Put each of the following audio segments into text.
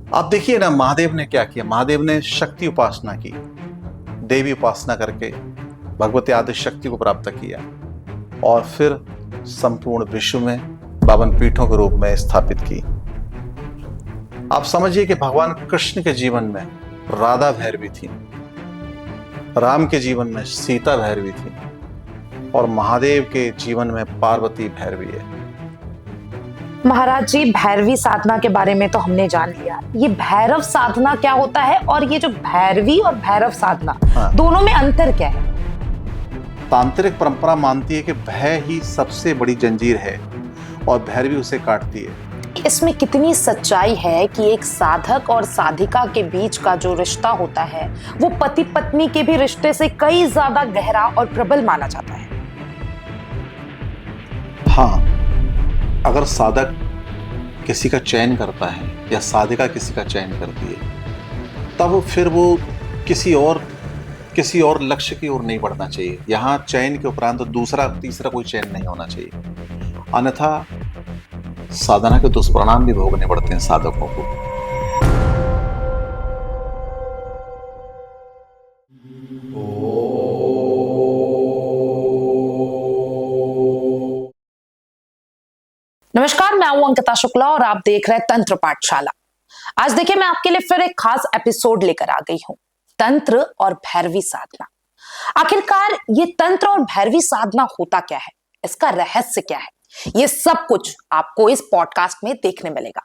आप देखिए ना, महादेव ने क्या किया। महादेव ने शक्ति उपासना की, देवी उपासना करके भगवती आदि शक्ति को प्राप्त किया और फिर संपूर्ण विश्व में 52 पीठों के रूप में स्थापित की। आप समझिए कि भगवान कृष्ण के जीवन में राधा भैरवी थी, राम के जीवन में सीता भैरवी थी और महादेव के जीवन में पार्वती भैरवी है। महाराज जी, भैरवी साधना के बारे में तो हमने जान लिया। ये भैरव साधना क्या होता है और ये जो भैरवी और भैरव साधना दोनों में अंतर क्या है? तांत्रिक परंपरा मानती है कि भय ही सबसे बड़ी जंजीर है और भैरवी उसे काटती है। इसमें कितनी सच्चाई है कि एक साधक और साधिका के बीच का जो रिश्ता होता है वो पति पत्नी के भी रिश्ते से कई ज्यादा गहरा और प्रबल माना जाता है। हाँ, अगर साधक किसी का चयन करता है या साधिका किसी का चयन करती है, तब फिर वो किसी और लक्ष्य की ओर नहीं बढ़ना चाहिए। यहाँ चयन के उपरांत तो दूसरा तीसरा कोई चयन नहीं होना चाहिए, अन्यथा साधना के दुष्परिणाम भी भोगने पड़ते हैं साधकों को। नमस्कार, मैं हूं अंकिता शुक्ला और आप देख रहे हैं तंत्र पाठशाला। आज देखिए, मैं आपके लिए फिर एक खास एपिसोड लेकर आ गई हूं, तंत्र और भैरवी साधना। आखिरकार ये तंत्र और भैरवी साधना होता क्या है, इसका रहस्य क्या है, ये सब कुछ आपको इस पॉडकास्ट में देखने मिलेगा।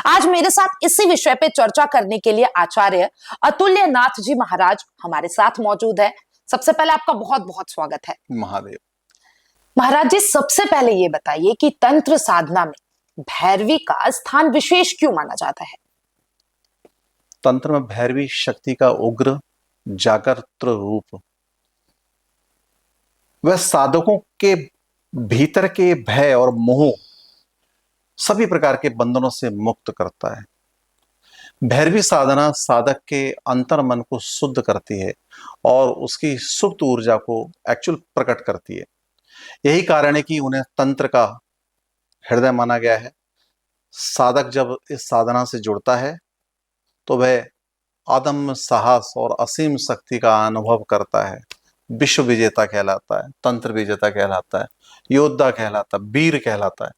आज मेरे साथ इसी विषय पे चर्चा करने के लिए आचार्य अतुल्य नाथ जी महाराज हमारे साथ मौजूद है। सबसे पहले आपका बहुत बहुत स्वागत है। महादेव। महाराज जी, सबसे पहले ये बताइए कि तंत्र साधना में भैरवी का स्थान विशेष क्यों माना जाता है? तंत्र में भैरवी शक्ति का उग्र जागृत रूप, वह साधकों के भीतर के भय और मोह सभी प्रकार के बंधनों से मुक्त करता है। भैरवी साधना साधक के अंतर मन को शुद्ध करती है और उसकी सुप्त ऊर्जा को एक्चुअल प्रकट करती है। यही कारण है कि उन्हें तंत्र का हृदय माना गया है। साधक जब इस साधना से जुड़ता है तो वह अदम्य साहस और असीम शक्ति का अनुभव करता है। विश्व विजेता कहलाता है, तंत्र विजेता कहलाता है, योद्धा कहलाता है, वीर कहलाता है।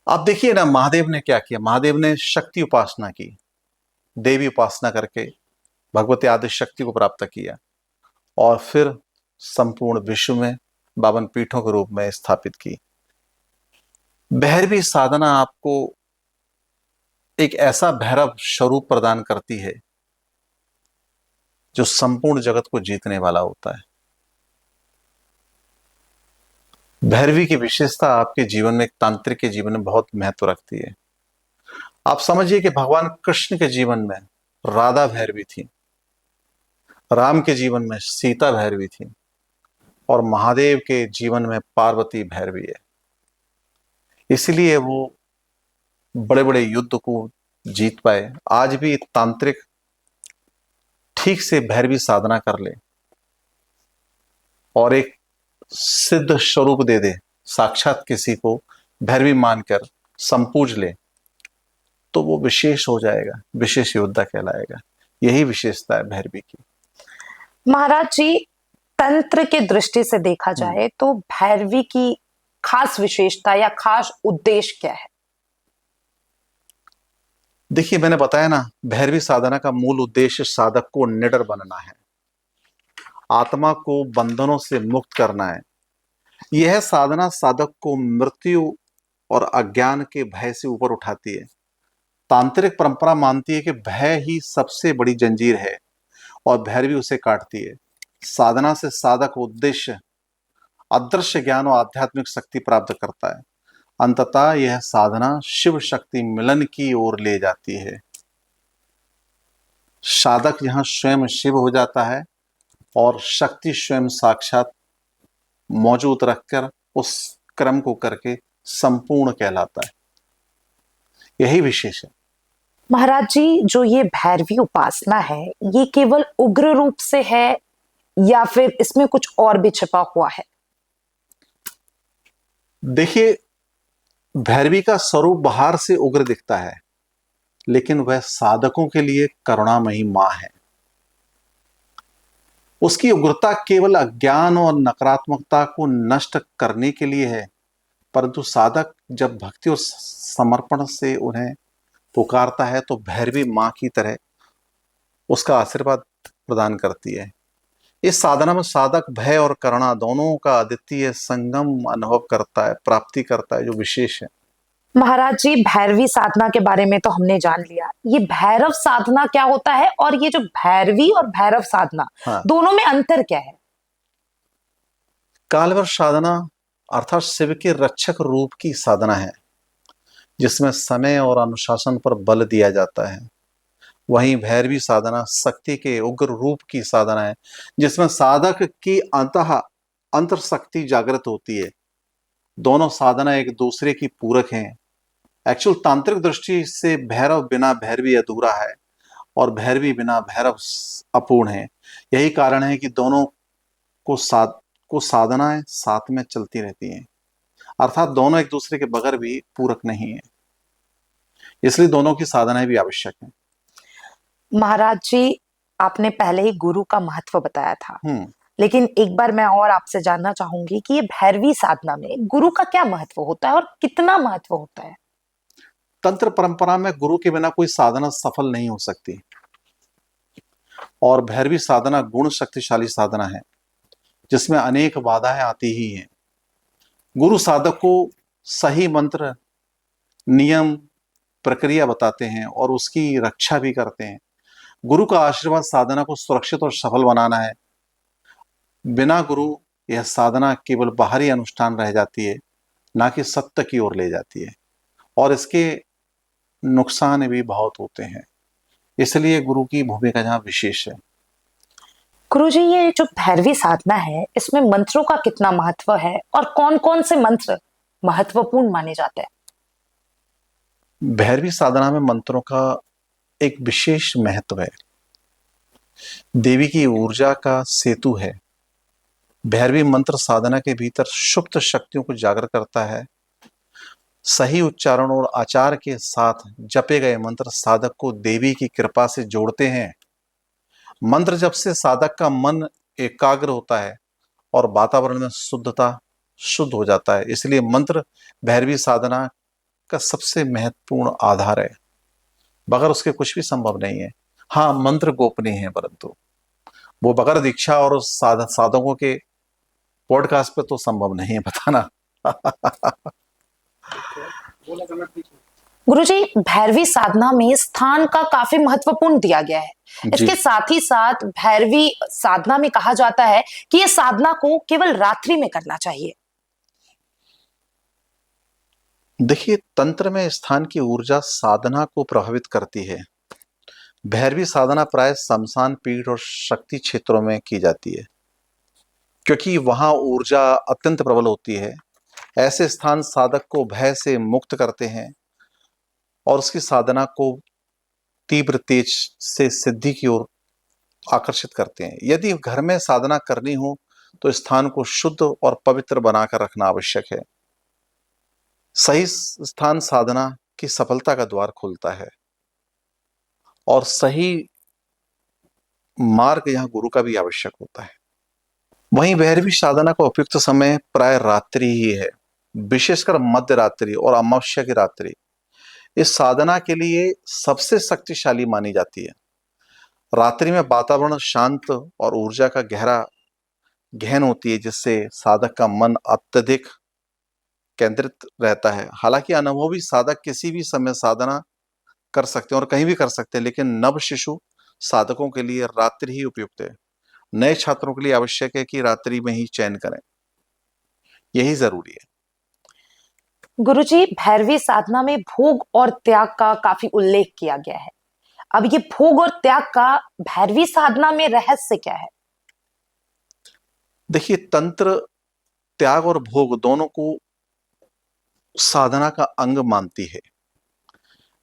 आप देखिए ना, महादेव ने क्या किया। महादेव ने शक्ति उपासना की, देवी उपासना करके भगवती आदि शक्ति को प्राप्त किया और फिर संपूर्ण विश्व में 52 पीठों के रूप में स्थापित की। भैरवी साधना आपको एक ऐसा भैरव स्वरूप प्रदान करती है जो संपूर्ण जगत को जीतने वाला होता है। भैरवी की विशेषता आपके जीवन में, एक तांत्रिक के जीवन में बहुत महत्व रखती है। आप समझिए कि भगवान कृष्ण के जीवन में राधा भैरवी थी, राम के जीवन में सीता भैरवी थी और महादेव के जीवन में पार्वती भैरवी है। इसलिए वो बड़े बड़े युद्ध को जीत पाए। आज भी तांत्रिक ठीक से भैरवी साधना कर ले और एक सिद्ध स्वरूप दे दे, साक्षात किसी को भैरवी मानकर संपूज ले, तो वो विशेष हो जाएगा, विशेष योद्धा कहलाएगा। यही विशेषता है भैरवी की। महाराज जी, तंत्र के दृष्टि से देखा जाए तो भैरवी की खास विशेषता या खास उद्देश्य क्या है? देखिए, मैंने बताया ना, भैरवी साधना का मूल उद्देश्य साधक को निडर बनना है, आत्मा को बंधनों से मुक्त करना है। यह साधना साधक को मृत्यु और अज्ञान के भय से ऊपर उठाती है। तांत्रिक परंपरा मानती है कि भय ही सबसे बड़ी जंजीर है और भैरवी उसे काटती है। साधना से साधक उद्देश्य अदृश्य ज्ञान और आध्यात्मिक शक्ति प्राप्त करता है। अंततः यह साधना शिव शक्ति मिलन की ओर ले जाती है। साधक यहां स्वयं शिव हो जाता है और शक्ति स्वयं साक्षात मौजूद रखकर उस क्रम को करके संपूर्ण कहलाता है। यही विशेष है। महाराज जी, जो ये भैरवी उपासना है, ये केवल उग्र रूप से है या फिर इसमें कुछ और भी छिपा हुआ है? देखिए, भैरवी का स्वरूप बाहर से उग्र दिखता है, लेकिन वह साधकों के लिए करुणामयी मां है। उसकी उग्रता केवल अज्ञान और नकारात्मकता को नष्ट करने के लिए है, परंतु साधक जब भक्ति और समर्पण से उन्हें पुकारता है तो भैरवी मां की तरह उसका आशीर्वाद प्रदान करती है। इस साधना में साधक भय और करुणा दोनों का अद्वितीय संगम अनुभव करता है, प्राप्ति करता है, जो विशेष है। महाराज जी, भैरवी साधना के बारे में तो हमने जान लिया। ये भैरव साधना क्या होता है और ये जो भैरवी और भैरव साधना, हाँ, दोनों में अंतर क्या है? कालवर साधना अर्थात शिव के रक्षक रूप की साधना है, जिसमें समय और अनुशासन पर बल दिया जाता है। वहीं भैरवी साधना शक्ति के उग्र रूप की साधना है, जिसमें साधक की अंतर शक्ति जागृत होती है। दोनों साधना एक दूसरे की पूरक हैं। एक्चुअल तांत्रिक दृष्टि से भैरव बिना भैरवी अधूरा है और भैरवी बिना भैरव अपूर्ण है। यही कारण है कि दोनों को साधनाएं साथ में चलती रहती हैं, अर्थात दोनों एक दूसरे के बगैर भी पूरक नहीं है, इसलिए दोनों की साधनाएं भी आवश्यक हैं। महाराज जी, आपने पहले ही गुरु का महत्व बताया था, हम्म लेकिन एक बार मैं और आपसे जानना चाहूंगी कि ये भैरवी साधना में गुरु का क्या महत्व होता है और कितना महत्व होता है? तंत्र परंपरा में गुरु के बिना कोई साधना सफल नहीं हो सकती, और भैरवी साधना गुण शक्तिशाली साधना है, जिसमें अनेक बाधाएं आती ही हैं। गुरु साधक को सही मंत्र, नियम, प्रक्रिया बताते हैं और उसकी रक्षा भी करते हैं। गुरु का आशीर्वाद साधना को सुरक्षित और सफल बनाना है। बिना गुरु यह साधना केवल बाहरी अनुष्ठान रह जाती है, ना कि सत्य की ओर ले जाती है, और इसके नुकसान भी बहुत होते हैं। इसलिए गुरु की भूमिका यहाँ विशेष है। गुरु जी, ये जो भैरवी साधना है, इसमें मंत्रों का कितना महत्व है और कौन कौन से मंत्र महत्वपूर्ण माने जाते हैं? भैरवी साधना में मंत्रों का एक विशेष महत्व है। देवी की ऊर्जा का सेतु है। भैरवी मंत्र साधना के भीतर सुप्त शक्तियों को जागृत करता है। सही उच्चारण और आचार के साथ जपे गए मंत्र साधक को देवी की कृपा से जोड़ते हैं। मंत्र जप से साधक का मन एकाग्र होता है और वातावरण में शुद्ध हो जाता है। इसलिए मंत्र भैरवी साधना का सबसे महत्वपूर्ण आधार है। बगैर उसके कुछ भी संभव नहीं है। हाँ, मंत्र गोपनीय है, परंतु वो बगैर दीक्षा और साधकों के पॉडकास्ट पे तो संभव नहीं है बताना। गुरुजी, भैरवी साधना में स्थान का काफी महत्वपूर्ण दिया गया है। इसके साथ ही साथ भैरवी साधना में कहा जाता है कि यह साधना को केवल रात्रि में करना चाहिए। देखिए, तंत्र में स्थान की ऊर्जा साधना को प्रभावित करती है। भैरवी साधना प्राय शमशान पीठ और शक्ति क्षेत्रों में की जाती है, क्योंकि वहां ऊर्जा अत्यंत प्रबल होती है। ऐसे स्थान साधक को भय से मुक्त करते हैं और उसकी साधना को तीव्र तेज से सिद्धि की ओर आकर्षित करते हैं। यदि घर में साधना करनी हो तो स्थान को शुद्ध और पवित्र बनाकर रखना आवश्यक है। सही स्थान साधना की सफलता का द्वार खोलता है, और सही मार्ग यहाँ गुरु का भी आवश्यक होता है। वहीं भैरवी साधना का उपयुक्त समय प्राय रात्रि ही है, विशेषकर मध्य रात्रि और अमावस्या की रात्रि इस साधना के लिए सबसे शक्तिशाली मानी जाती है। रात्रि में वातावरण शांत और ऊर्जा का गहन होती है, जिससे साधक का मन अत्यधिक केंद्रित रहता है। हालांकि अनुभवी साधक किसी भी समय साधना कर सकते हैं और कहीं भी कर सकते हैं, लेकिन नव शिशु साधकों के लिए रात्रि ही उपयुक्त है। नए छात्रों के लिए आवश्यक है कि रात्रि में ही चयन करें, यही जरूरी है। गुरुजी, भैरवी साधना में भोग और त्याग का काफी उल्लेख किया गया है। अब ये भोग और त्याग का भैरवी साधना में रहस्य क्या है? देखिए, तंत्र त्याग और भोग दोनों को साधना का अंग मानती है।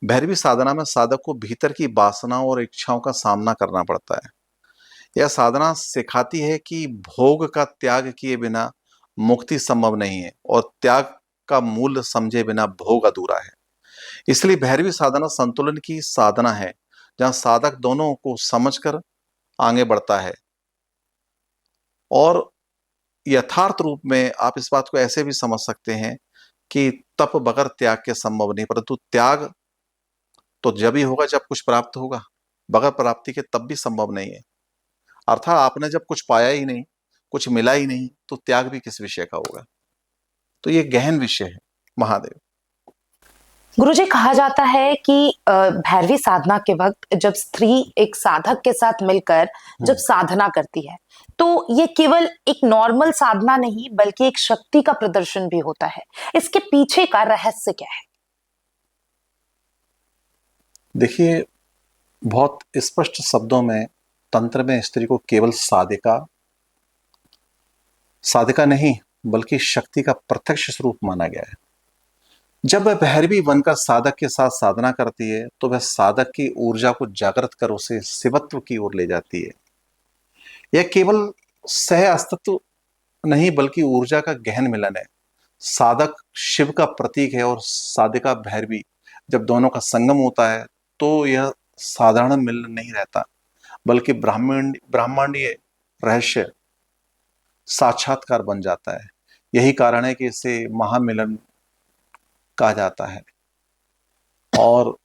भैरवी साधना में साधक को भीतर की वासनाओं और इच्छाओं का सामना करना पड़ता है। यह साधना सिखाती है कि भोग का त्याग किए बिना मुक्ति संभव नहीं है, और त्याग का मूल्य समझे बिना भोग अधूरा है। इसलिए भैरवी साधना संतुलन की साधना है, जहां साधक दोनों को समझकर आगे बढ़ता है। और यथार्थ रूप में आप इस बात को ऐसे भी समझ सकते हैं कि तप बगैर त्याग के संभव नहीं, परंतु त्याग तो जब ही होगा जब कुछ प्राप्त होगा, बगैर प्राप्ति के तब भी संभव नहीं है। अर्थात आपने जब कुछ पाया ही नहीं, कुछ मिला ही नहीं, तो त्याग भी किस विषय का होगा। तो ये गहन विषय है महादेव। गुरुजी, कहा जाता है कि भैरवी साधना के वक्त जब स्त्री एक साधक के साथ मिलकर जब साधना करती है, तो ये केवल एक नॉर्मल साधना नहीं बल्कि एक शक्ति का प्रदर्शन भी होता है। इसके पीछे का रहस्य क्या है? देखिए, बहुत स्पष्ट शब्दों में तंत्र में स्त्री को केवल साधिका साधिका नहीं बल्कि शक्ति का प्रत्यक्ष स्वरूप माना गया है। जब वह भैरवी बनकर साधक के साथ साधना करती है तो वह साधक की ऊर्जा को जागृत कर उसे शिवत्व की ओर ले जाती है। यह केवल सह अस्तित्व नहीं बल्कि ऊर्जा का गहन मिलन है। साधक शिव का प्रतीक है और साधिका भैरवी, जब दोनों का संगम होता है तो यह साधारण मिलन नहीं रहता बल्कि ब्रह्मांडीय रहस्य साक्षात्कार बन जाता है। यही कारण है कि इसे महामिलन कहा जाता है। और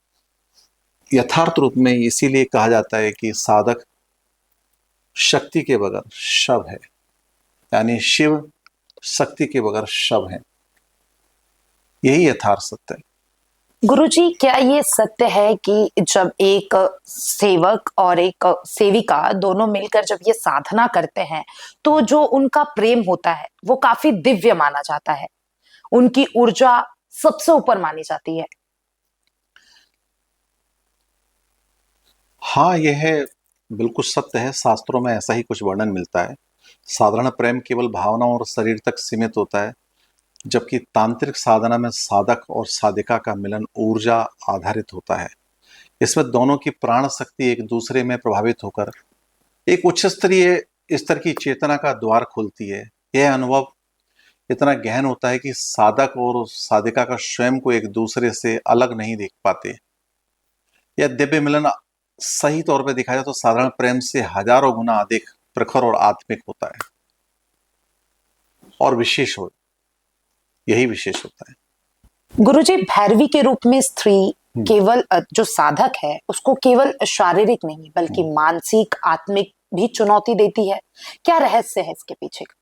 यथार्थ रूप में इसीलिए कहा जाता है कि साधक शक्ति के बगैर शव है, यानी शिव शक्ति के बगैर शव है। यही यथार्थ सत्य है। गुरुजी, क्या ये सत्य है कि जब एक सेवक और एक सेविका दोनों मिलकर जब ये साधना करते हैं तो जो उनका प्रेम होता है वो काफी दिव्य माना जाता है, उनकी ऊर्जा सबसे ऊपर मानी जाती है? हाँ, यह बिल्कुल सत्य है। शास्त्रों में ऐसा ही कुछ वर्णन मिलता है। साधारण प्रेम केवल भावना और शरीर तक सीमित होता है, जबकि तांत्रिक साधना में साधक और साधिका का मिलन ऊर्जा आधारित होता है। इसमें दोनों की प्राण शक्ति एक दूसरे में प्रभावित होकर एक उच्च स्तरीय स्तर की चेतना का द्वार खोलती है। यह अनुभव इतना गहन होता है कि साधक और साधिका का स्वयं को एक दूसरे से अलग नहीं देख पाते। यह दिव्य मिलन सही तौर पर देखा जाए तो साधारण प्रेम से हजारों गुना अधिक प्रखर और आत्मिक होता है और यही विशेष होता है। गुरुजी, भैरवी के रूप में स्त्री केवल जो साधक है उसको केवल शारीरिक नहीं बल्कि मानसिक आत्मिक भी चुनौती देती है। क्या रहस्य है इसके पीछे का?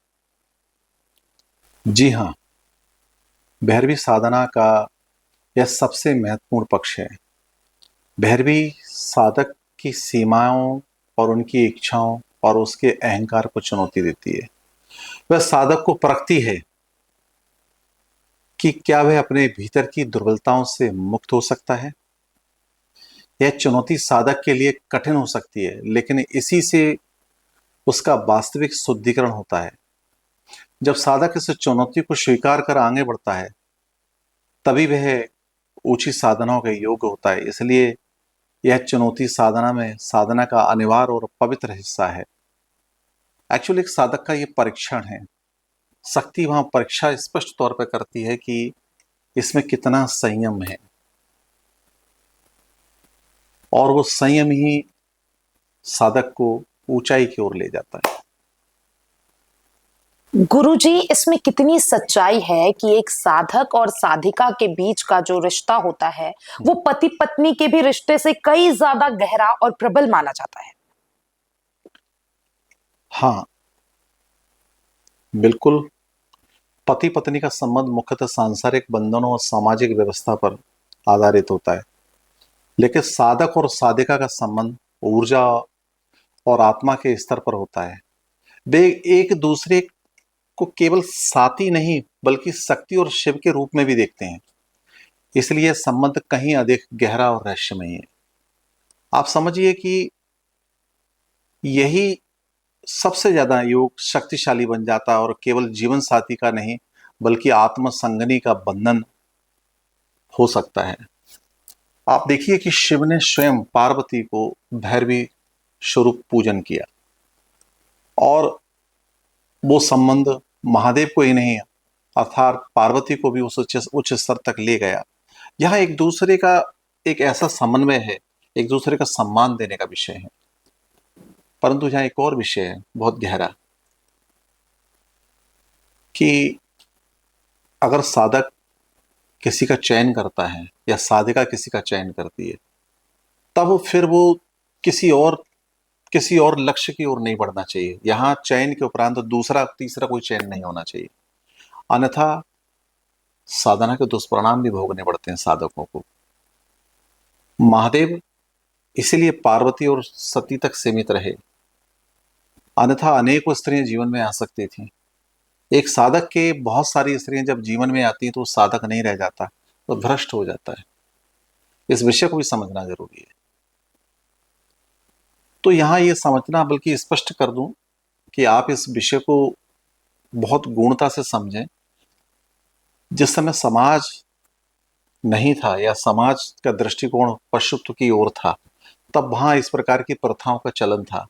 जी हाँ, भैरवी साधना का यह सबसे महत्वपूर्ण पक्ष है। भैरवी साधक की सीमाओं और उनकी इच्छाओं और उसके अहंकार को चुनौती देती है। वह साधक को परखती है कि क्या वह अपने भीतर की दुर्बलताओं से मुक्त हो सकता है। यह चुनौती साधक के लिए कठिन हो सकती है, लेकिन इसी से उसका वास्तविक शुद्धिकरण होता है। जब साधक इस चुनौती को स्वीकार कर आगे बढ़ता है तभी वह ऊंची साधनाओं के योग्य होता है। इसलिए यह चुनौती साधना में साधना का अनिवार्य और पवित्र हिस्सा है। एक्चुअली एक साधक का यह परीक्षण है। शक्ति वहां परीक्षा स्पष्ट तौर पर करती है कि इसमें कितना संयम है, और वो संयम ही साधक को ऊंचाई की ओर ले जाता है। गुरुजी, इसमें कितनी सच्चाई है कि एक साधक और साधिका के बीच का जो रिश्ता होता है वो पति पत्नी के भी रिश्ते से कई ज्यादा गहरा और प्रबल माना जाता है? हाँ, बिल्कुल। पति पत्नी का संबंध मुख्यतः सांसारिक बंधनों और सामाजिक व्यवस्था पर आधारित होता है, लेकिन साधक और साधिका का संबंध ऊर्जा और आत्मा के स्तर पर होता है। वे एक दूसरे को केवल साथी नहीं बल्कि शक्ति और शिव के रूप में भी देखते हैं। इसलिए संबंध कहीं अधिक गहरा और रहस्यमयी है। आप समझिए कि यही सबसे ज्यादा योग शक्तिशाली बन जाता है और केवल जीवन साथी का नहीं बल्कि आत्म संगनी का बंधन हो सकता है। आप देखिए कि शिव ने स्वयं पार्वती को भैरवी स्वरूप पूजन किया, और वो संबंध महादेव को ही नहीं अर्थात पार्वती को भी उस उच्च स्तर तक ले गया। यह एक दूसरे का एक ऐसा समन्वय है, एक दूसरे का सम्मान देने का विषय है। परंतु यहाँ एक और विषय है बहुत गहरा, कि अगर साधक किसी का चयन करता है या साधिका किसी का चयन करती है, तब फिर वो किसी और लक्ष्य की ओर नहीं बढ़ना चाहिए। यहाँ चयन के उपरांत दूसरा तीसरा कोई चयन नहीं होना चाहिए, अन्यथा साधना के दुष्परिणाम भी भोगने पड़ते हैं साधकों को। महादेव इसीलिए पार्वती और सती तक सीमित रहे, अन्यथा अनेकों स्त्रियां जीवन में आ सकती थीं। एक साधक के बहुत सारी स्त्रियां जब जीवन में आती हैं तो वो साधक नहीं रह जाता, तो भ्रष्ट हो जाता है। इस विषय को भी समझना जरूरी है। तो यहां ये समझना, बल्कि स्पष्ट कर दूं कि आप इस विषय को बहुत गूढ़ता से समझें। जिस समय समाज नहीं था या समाज का दृष्टिकोण पशुत्व की ओर था, तब वहां इस प्रकार की प्रथाओं का चलन था।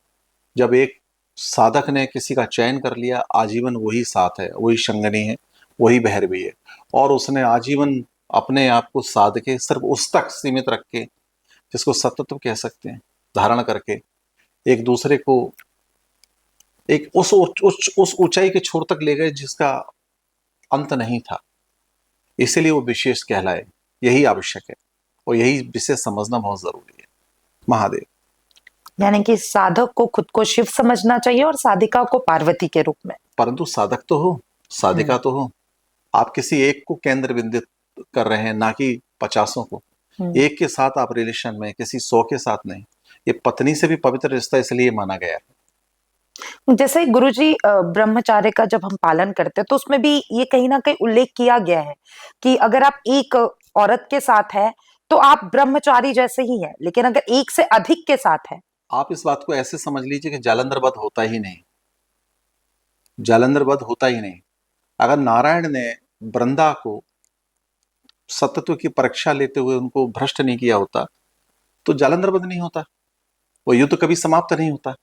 जब एक साधक ने किसी का चयन कर लिया, आजीवन वही साथ है, वही संगनी है, वही भैरवी है, और उसने आजीवन अपने आप को साध के सिर्फ उस तक सीमित रख के, जिसको सतत्व कह सकते हैं, धारण करके एक दूसरे को एक उस ऊंचाई के छोर तक ले गए जिसका अंत नहीं था। इसलिए वो विशेष कहलाए, यही आवश्यक है, और यही विषय समझना बहुत जरूरी है। महादेव। यानी कि साधक को खुद को शिव समझना चाहिए और साधिका को पार्वती के रूप में। परंतु साधक तो हो, साधिका तो हो। आप किसी एक को केंद्र बिंदित कर रहे हैं, ना कि 50 को। एक के साथ आप रिलेशन में, किसी 100 के साथ नहीं। ये पत्नी से भी पवित्र रिश्ता इसलिए माना गया है। जैसे गुरुजी ब्रह्मचार्य का जब हम पालन करते हैं तो उसमें भी ये कहीं ना कहीं उल्लेख किया गया है कि अगर आप एक औरत के साथ है तो आप ब्रह्मचारी जैसे ही है, लेकिन अगर एक से अधिक के साथ है। आप इस बात को ऐसे समझ लीजिए कि जालंधर वध होता ही नहीं, जालंधर वध होता ही नहीं। अगर नारायण ने वृंदा को सतत्व की परीक्षा लेते हुए उनको भ्रष्ट नहीं किया होता, तो जालंधर वध नहीं होता, वो युद्ध कभी समाप्त नहीं होता।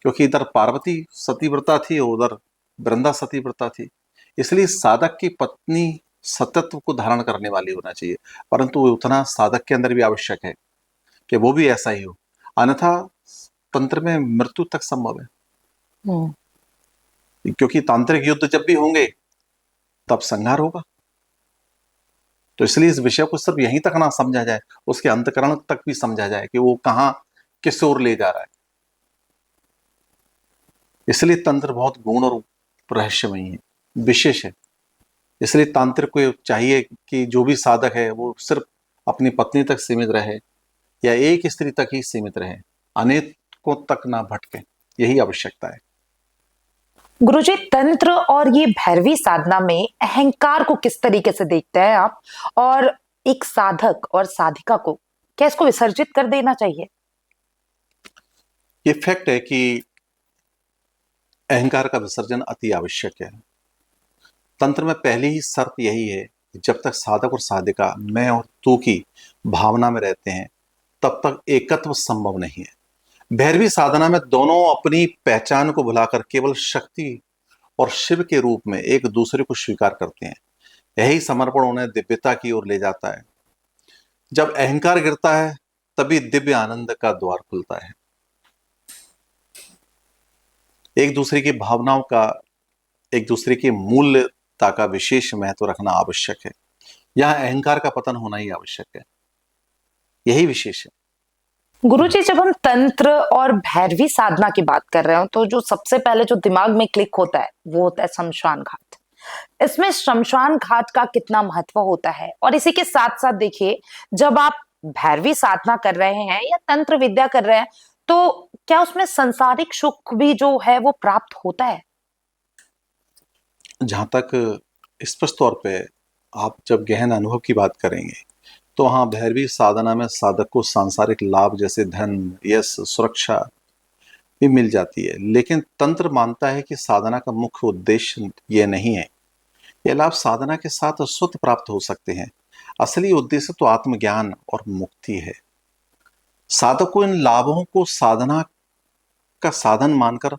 क्योंकि इधर पार्वती सतीव्रता थी और उधर वृंदा सतीव्रता थी। इसलिए साधक की पत्नी सतत्व को धारण करने वाली होना चाहिए, परंतु उतना साधक के अंदर भी आवश्यक है कि वो भी ऐसा ही हो, अन्यथा तंत्र में मृत्यु तक संभव है। क्योंकि तांत्रिक युद्ध जब भी होंगे तब संहार होगा। तो इसलिए इस विषय को सिर्फ यहीं तक ना समझा जाए, उसके अंतकरण तक भी समझा जाए कि वो कहां किस ओर ले जा रहा है। इसलिए तंत्र बहुत गूढ़ और रहस्यमयी है, विशेष है। इसलिए तांत्रिक को चाहिए कि जो भी साधक है वो सिर्फ अपनी पत्नी तक सीमित रहे या एक स्त्री तक ही सीमित रहे, अनेकों तक ना भटके। यही आवश्यकता है। गुरुजी, तंत्र और ये भैरवी साधना में अहंकार को किस तरीके से देखते हैं आप, और एक साधक और साधिका को क्या इसको विसर्जित कर देना चाहिए? ये फैक्ट है कि अहंकार का विसर्जन अति आवश्यक है। तंत्र में पहली ही शर्त यही है कि जब तक साधक और साधिका मैं और तू की भावना में रहते हैं, तब तक एकत्व संभव नहीं है। भैरवी साधना में दोनों अपनी पहचान को भुलाकर केवल शक्ति और शिव के रूप में एक दूसरे को स्वीकार करते हैं। यही समर्पण उन्हें दिव्यता की ओर ले जाता है। जब अहंकार गिरता है तभी दिव्य आनंद का द्वार खुलता है। एक दूसरे की भावनाओं का, एक दूसरे की मूल्यता का विशेष महत्व रखना आवश्यक है। यहां अहंकार का पतन होना ही आवश्यक है, यही विशेष है। गुरुजी, जब हम तंत्र और भैरवी साधना की बात कर रहे हो तो जो सबसे पहले जो दिमाग में क्लिक होता है वो होता है शमशान घाट। इसमें शमशान घाट का कितना महत्व होता है, और इसी के साथ साथ देखिए, जब आप भैरवी साधना कर रहे हैं या तंत्र विद्या कर रहे हैं तो क्या उसमें सांसारिक सुख भी जो है वो प्राप्त होता है? जहां तक स्पष्ट तौर पे आप जब गहन अनुभव की बात करेंगे, तो हाँ, भैरवी साधना में साधक को सांसारिक लाभ जैसे धन, यश, सुरक्षा भी मिल जाती है। लेकिन तंत्र मानता है कि साधना का मुख्य उद्देश्य ये नहीं है। ये लाभ साधना के साथ स्वतः प्राप्त हो सकते हैं। असली उद्देश्य तो आत्मज्ञान और मुक्ति है। साधक को इन लाभों को साधना का साधन मानकर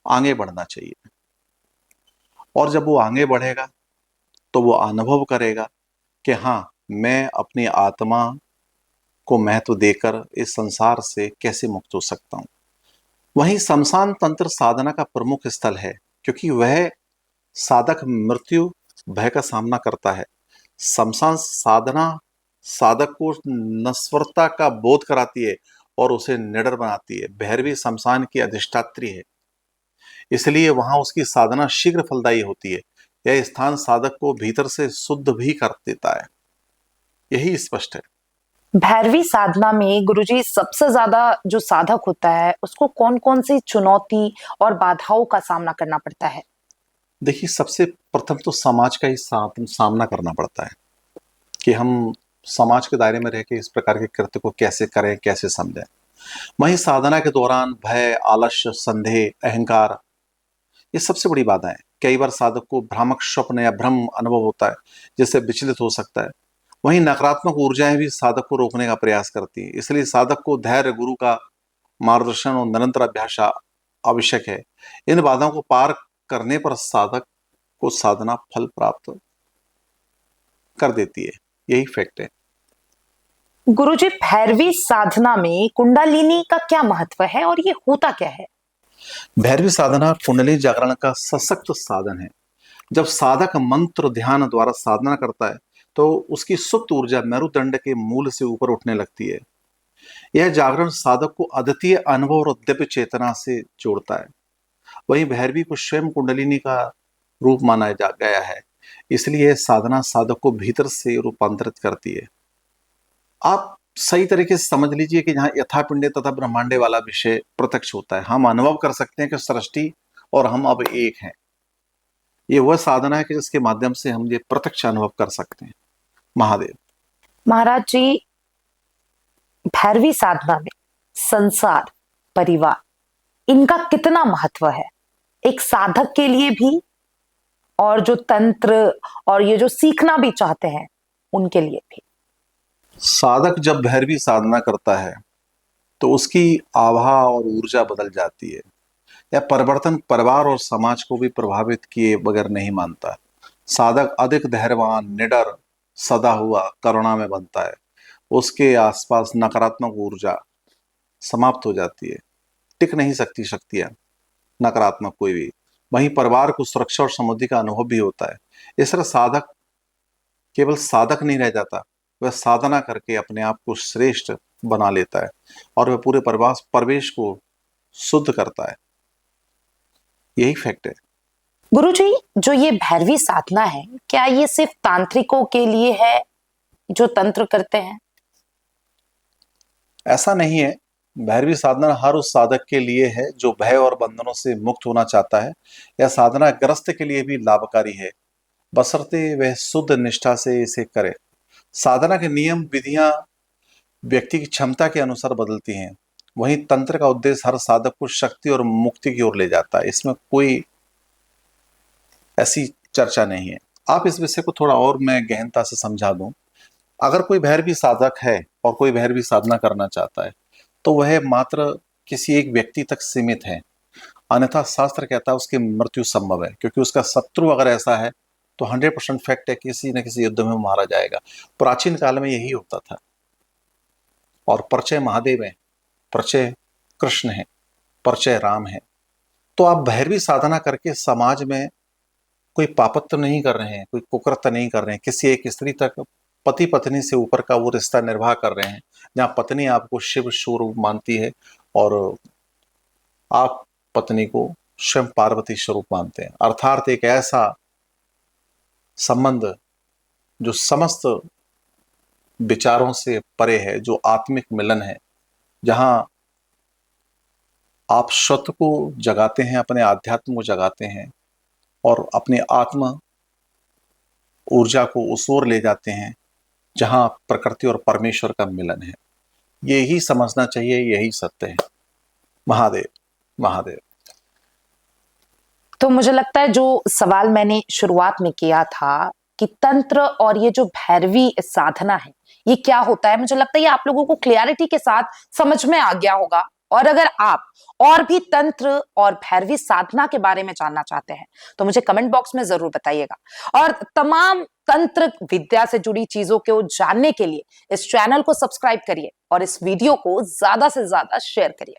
आगे बढ़ना चाहिए, और जब वो आगे बढ़ेगा तो वो अनुभव करेगा कि हाँ, मैं अपनी आत्मा को महत्व देकर इस संसार से कैसे मुक्त हो सकता हूँ। वहीं शमशान तंत्र साधना का प्रमुख स्थल है, क्योंकि वह साधक मृत्यु भय का सामना करता है। शमशान साधना साधक को नश्वरता का बोध कराती है और उसे निडर बनाती है। भैरवी शमशान की अधिष्ठात्री है, इसलिए वहां उसकी साधना शीघ्र फलदायी होती है। यह स्थान साधक को भीतर से शुद्ध भी कर देता है, यही स्पष्ट है। भैरवी साधना में गुरुजी सबसे ज्यादा जो साधक होता है उसको कौन कौन सी चुनौती और बाधाओं का सामना करना पड़ता है? देखिए, सबसे प्रथम तो समाज का ही सामना करना पड़ता है कि हम समाज के दायरे में रह के इस प्रकार के कृत्य को कैसे करें, कैसे समझें। वहीं साधना के दौरान भय, आलस्य, संदेह, अहंकार, ये सबसे बड़ी बाधा है। कई बार साधक को भ्रामक स्वप्न या भ्रम अनुभव होता है, जिससे विचलित हो सकता है। वहीं नकारात्मक ऊर्जाएं भी साधक को रोकने का प्रयास करती है, इसलिए साधक को धैर्य, गुरु का मार्गदर्शन और निरंतर अभ्यास आवश्यक है। इन बाधाओं को पार करने पर साधक को साधना फल प्राप्त कर देती है, यही फैक्ट है। गुरुजी, भैरवी साधना में कुंडलिनी का क्या महत्व है और ये होता क्या है? भैरवी साधना कुंडली जागरण का सशक्त साधन है। जब साधक मंत्र ध्यान द्वारा साधना करता है तो उसकी सुप्त ऊर्जा मेरुदंड के मूल से ऊपर उठने लगती है। यह जागरण साधक को अद्वितीय अनुभव और दिव्य चेतना से जोड़ता है। वहीं भैरवी को स्वयं कुंडलिनी का रूप माना गया है, इसलिए यह साधना साधक को भीतर से रूपांतरित करती है। आप सही तरीके से समझ लीजिए कि जहाँ यथापिंडे तथा ब्रह्मांडे वाला विषय प्रत्यक्ष होता है, हम अनुभव कर सकते हैं कि सृष्टि और हम अब एक हैं। ये वह साधना है कि जिसके माध्यम से हम ये प्रत्यक्ष अनुभव कर सकते हैं। महादेव। महाराज जी, भैरवी साधना में संसार, परिवार, इनका कितना महत्व है एक साधक के लिए भी और जो तंत्र और ये जो सीखना भी चाहते हैं उनके लिए भी? साधक जब भैरवी साधना करता है तो उसकी आभा और ऊर्जा बदल जाती है। यह परिवर्तन परिवार और समाज को भी प्रभावित किए बगैर नहीं मानता। साधक अधिक धैर्यवान, निडर, सदा हुआ करुणा में बनता है। उसके आसपास नकारात्मक ऊर्जा समाप्त हो जाती है, टिक नहीं सकती शक्तियां नकारात्मक कोई भी। वहीं परिवार को सुरक्षा और समृद्धि का अनुभव भी होता है। इस तरह साधक केवल साधक नहीं रह जाता, वह साधना करके अपने आप को श्रेष्ठ बना लेता है और वह पूरे परिवेश को शुद्ध करता है, यही फैक्ट है। गुरुजी, जो ये भैरवी साधना है, क्या ये सिर्फ तांत्रिकों के लिए है जो तंत्र करते हैं? ऐसा नहीं है। भैरवी साधना हर उस साधक के लिए है जो भय और बंधनों से मुक्त होना चाहता है। यह साधना ग्रस्त के लिए भी लाभकारी है, बशर्ते वह शुद्ध निष्ठा से इसे करे। साधना के नियम विधियां व्यक्ति की क्षमता के अनुसार बदलती हैं। वहीं तंत्र का उद्देश्य हर साधक को शक्ति और मुक्ति की ओर ले जाता है, इसमें कोई ऐसी चर्चा नहीं है। आप इस विषय को थोड़ा और मैं गहनता से समझा दूं। अगर कोई भैरवी साधक है और कोई भैरवी साधना करना चाहता है तो वह मात्र किसी एक व्यक्ति तक सीमित है, अन्यथा शास्त्र कहता है उसकी मृत्यु संभव है, क्योंकि उसका शत्रु अगर ऐसा है तो 100% फैक्ट है किसी न किसी युद्ध में मारा जाएगा। प्राचीन काल में यही होता था। और परिचय महादेव है, परिचय कृष्ण है, परिचय राम है। तो आप भैरवी साधना करके समाज में कोई पापत्य नहीं कर रहे हैं, कोई कुकृत्य नहीं कर रहे हैं, किसी एक स्त्री तक पति पत्नी से ऊपर का वो रिश्ता निर्वाह कर रहे हैं, जहाँ पत्नी आपको शिव स्वरूप मानती है और आप पत्नी को स्वयं पार्वती स्वरूप मानते हैं। अर्थात एक ऐसा संबंध जो समस्त विचारों से परे है, जो आत्मिक मिलन है, जहां आप स्वतः को जगाते हैं, अपने आध्यात्म को जगाते हैं और अपने आत्मा ऊर्जा को उस ओर ले जाते हैं जहां प्रकृति और परमेश्वर का मिलन है। यही समझना चाहिए, यही सत्य है। महादेव। महादेव। तो मुझे लगता है जो सवाल मैंने शुरुआत में किया था कि तंत्र और ये जो भैरवी साधना है ये क्या होता है, मुझे लगता है ये आप लोगों को क्लियरिटी के साथ समझ में आ गया होगा। और अगर आप और भी तंत्र और भैरवी साधना के बारे में जानना चाहते हैं तो मुझे कमेंट बॉक्स में जरूर बताइएगा। और तमाम तंत्र विद्या से जुड़ी चीजों को जानने के लिए इस चैनल को सब्सक्राइब करिए और इस वीडियो को ज्यादा से ज्यादा शेयर करिए।